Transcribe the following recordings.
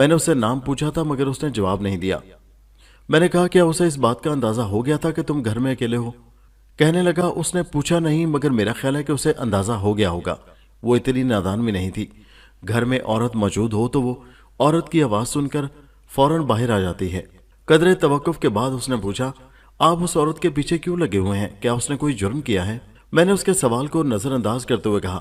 میں نے اسے نام پوچھا تھا مگر اس نے جواب نہیں دیا۔ میں نے کہا کیا اسے اس بات کا اندازہ ہو گیا تھا کہ تم گھر میں اکیلے ہو؟ کہنے لگا اس نے پوچھا نہیں مگر میرا خیال ہے کہ اسے اندازہ ہو گیا ہوگا۔ وہ اتنی نادان بھی نہیں تھی۔ گھر میں عورت موجود ہو تو وہ عورت کی آواز سن کر فوراً باہر آ جاتی ہے۔ قدرے توقف کے بعد اس نے پوچھا آپ اس عورت کے پیچھے کیوں لگے ہوئے ہیں؟ کیا اس نے کوئی جرم کیا ہے؟ میں نے اس کے سوال کو نظر انداز کرتے ہوئے کہا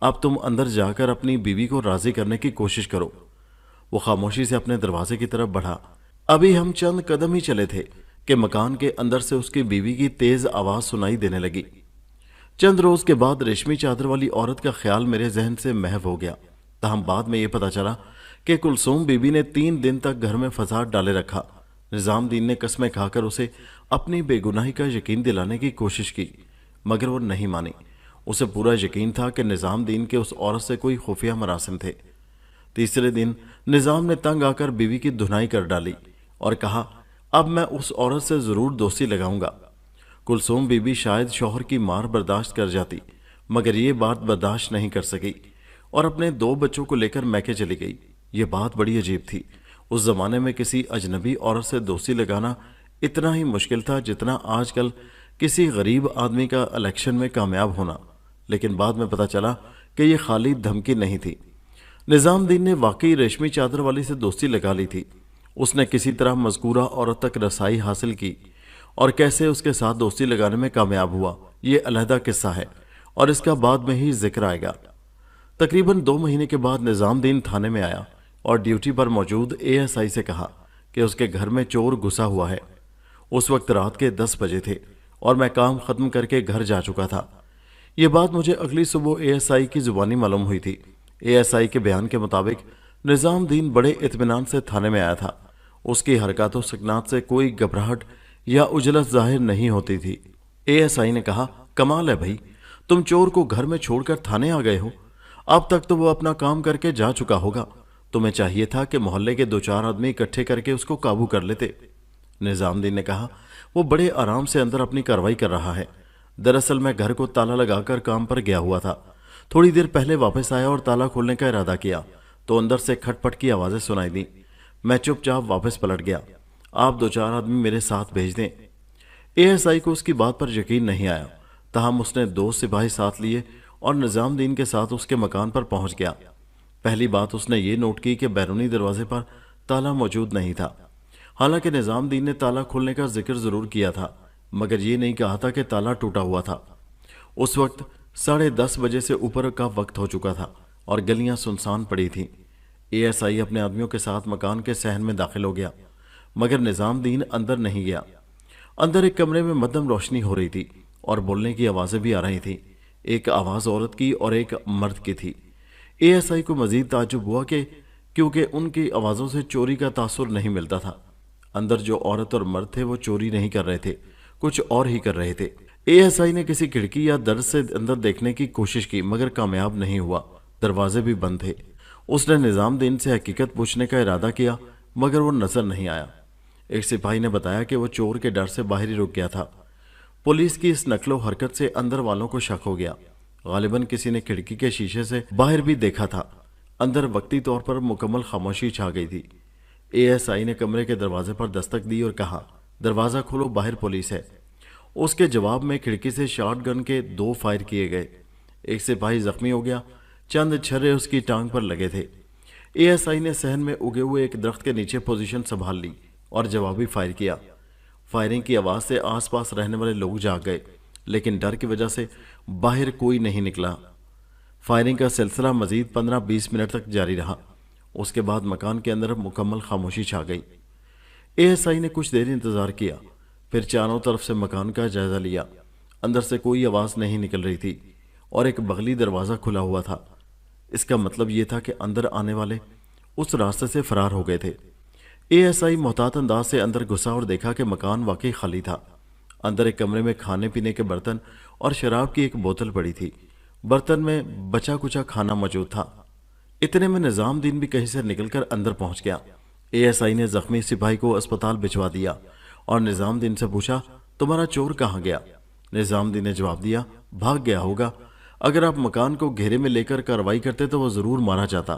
اب تم اندر جا کر اپنی بیوی کو راضی کرنے کی کوشش کرو۔ وہ خاموشی سے اپنے دروازے کی طرف بڑھا۔ ابھی ہم چند قدم ہی چلے تھے کہ مکان کے اندر سے اس کی بیوی کی تیز آواز سنائی دینے لگی۔ چند روز کے بعد ریشمی چادر والی عورت کا خیال میرے ذہن سے محو ہو گیا۔ تاہم بعد میں یہ پتا چلا کہ کلثوم بی بی نے 3 دن تک گھر میں فساد ڈالے رکھا۔ نظام دین نے قسمیں کھا کر اسے اپنی بے گناہی کا یقین دلانے کی کوشش کی مگر وہ نہیں مانی۔ اسے پورا یقین تھا کہ نظام دین کے اس عورت سے کوئی خفیہ مراسم تھے۔ تیسرے دن نظام نے تنگ آ کر بیوی کی دھنائی کر ڈالی اور کہا اب میں اس عورت سے ضرور دوستی لگاؤں گا۔ کلثوم بی بی شاید شوہر کی مار برداشت کر جاتی مگر یہ بات برداشت نہیں کر سکی اور اپنے 2 بچوں کو لے کر میکے چلی گئی۔ یہ بات بڑی عجیب تھی۔ اس زمانے میں کسی اجنبی عورت سے دوستی لگانا اتنا ہی مشکل تھا جتنا آج کل کسی غریب آدمی کا الیکشن میں کامیاب ہونا، لیکن بعد میں پتا چلا کہ یہ خالی دھمکی نہیں تھی۔ نظام دین نے واقعی ریشمی چادر والی سے دوستی لگا لی تھی۔ اس نے کسی طرح مذکورہ عورت تک رسائی حاصل کی اور کیسے اس کے ساتھ دوستی لگانے میں کامیاب ہوا یہ علیحدہ قصہ ہے اور اس کا بعد میں ہی ذکر آئے گا۔ تقریباً 2 مہینے کے بعد نظام دین تھانے میں آیا اور ڈیوٹی پر موجود اے ایس آئی سے کہا کہ اس کے گھر میں چور گھسا ہوا ہے۔ اس وقت رات کے 10 بجے تھے اور میں کام ختم کر کے گھر جا چکا تھا۔ یہ بات مجھے اگلی صبح اے ایس آئی کی زبانی معلوم ہوئی تھی۔ اے ایس آئی کے بیان کے مطابق نظام دین بڑے اطمینان سے تھانے میں آیا تھا۔ اس کی حرکات و سکنات سے کوئی گھبراہٹ یا اجلت ظاہر نہیں ہوتی تھی۔ اے ایس آئی نے کہا کمال ہے بھائی، تم چور کو گھر میں چھوڑ کر تھانے آ گئے ہو۔ اب تک تو وہ اپنا کام کر کے جا چکا ہوگا، تمہیں چاہیے تھا کہ محلے کے 2-4 آدمی اکٹھے کر کے اس کو قابو کر لیتے۔ نظام دین نے کہا وہ بڑے آرام سے اندر اپنی کارروائی کر رہا ہے۔ دراصل میں گھر کو تالا لگا کر کام پر گیا ہوا تھا۔ تھوڑی دیر پہلے واپس آیا اور تالا کھولنے کا ارادہ کیا تو اندر سے کھٹ پٹ کی آوازیں سنائی دیں۔ میں چپ چاپ واپس پلٹ گیا۔ آپ 2-4 آدمی میرے ساتھ بھیج دیں۔ اے ایس آئی کو اس کی بات پر یقین نہیں آیا، تاہم اس نے 2 سپاہی ساتھ لیے اور نظام دین کے ساتھ اس کے مکان پر پہنچ گیا۔ پہلی بات اس نے یہ نوٹ کی کہ بیرونی دروازے پر تالا موجود نہیں تھا۔ حالانکہ نظام دین نے تالا کھولنے کا ذکر ضرور کیا تھا مگر یہ نہیں کہا تھا کہ تالا ٹوٹا ہوا تھا۔ اس وقت 10:30 بجے سے اوپر کا وقت ہو چکا تھا اور گلیاں سنسان پڑی تھیں۔ اے ایس آئی اپنے آدمیوں کے ساتھ مکان کے صحن میں داخل ہو گیا مگر نظام دین اندر نہیں گیا۔ اندر ایک کمرے میں مدھم روشنی ہو رہی تھی اور بولنے کی آوازیں بھی آ رہی تھیں۔ ایک آواز عورت کی اور ایک مرد کی تھی۔ اے ایس آئی کو مزید تعجب ہوا کہ کیونکہ ان کی آوازوں سے چوری کا تاثر نہیں ملتا تھا۔ اندر جو عورت اور مرد تھے وہ چوری نہیں کر رہے تھے، کچھ اور ہی کر رہے تھے۔ اے ایس آئی نے کسی کھڑکی یا در سے اندر دیکھنے کی کوشش کی مگر کامیاب نہیں ہوا، دروازے بھی بند تھے۔ اس نے نظام دین سے حقیقت پوچھنے کا ارادہ کیا مگر وہ نظر نہیں آیا۔ ایک سپاہی نے بتایا کہ وہ چور کے ڈر سے باہر ہی رک گیا تھا۔ پولیس کی اس نقل و حرکت سے اندر والوں کو شک ہو گیا۔ غالباً کسی نے کھڑکی کے شیشے سے باہر بھی دیکھا تھا۔ اندر وقتی طور پر مکمل خاموشی چھا گئی تھی۔ اے ایس آئی نے کمرے کے دروازے پر دستک دی اور کہا دروازہ کھولو، باہر پولیس ہے۔ اس کے جواب میں کھڑکی سے شاٹ گن کے 2 فائر کیے گئے۔ ایک سپاہی زخمی ہو گیا، چند چھرے اس کی ٹانگ پر لگے تھے۔ اے ایس آئی نے صحن میں اگے ہوئے ایک درخت کے نیچے پوزیشن سنبھال لی اور جوابی فائر کیا۔ فائرنگ کی آواز سے آس پاس رہنے والے لوگ جاگ گئے لیکن ڈر کی وجہ سے باہر کوئی نہیں نکلا۔ فائرنگ کا سلسلہ مزید 15-20 منٹ تک جاری رہا۔ اس کے بعد مکان کے اندر مکمل خاموشی چھا گئی۔ اے ایس آئی نے کچھ دیر انتظار کیا، پھر چاروں طرف سے مکان کا جائزہ لیا۔ اندر سے کوئی آواز نہیں نکل رہی تھی اور ایک بغلی دروازہ کھلا ہوا تھا۔ اس کا مطلب یہ تھا کہ اندر آنے والے اس راستے سے فرار ہو گئے تھے۔ اے ایس آئی محتاط انداز سے اندر گھسا اور دیکھا کہ مکان واقعی خالی تھا۔ اندر ایک کمرے میں کھانے پینے کے برتن اور شراب کی ایک بوتل پڑی تھی۔ برتن میں بچا کچا کھانا موجود تھا۔ اتنے میں نظام دین بھی کہیں سے نکل کر اندر پہنچ گیا۔ اے ایس آئی نے زخمی سپاہی کو اسپتال بھجوا دیا اور نظام دین سے پوچھا تمہارا چور کہاں گیا؟ نظام دین نے جواب دیا بھاگ گیا ہوگا، اگر آپ مکان کو گھیرے میں لے کر کارروائی کرتے تو وہ ضرور مارا جاتا۔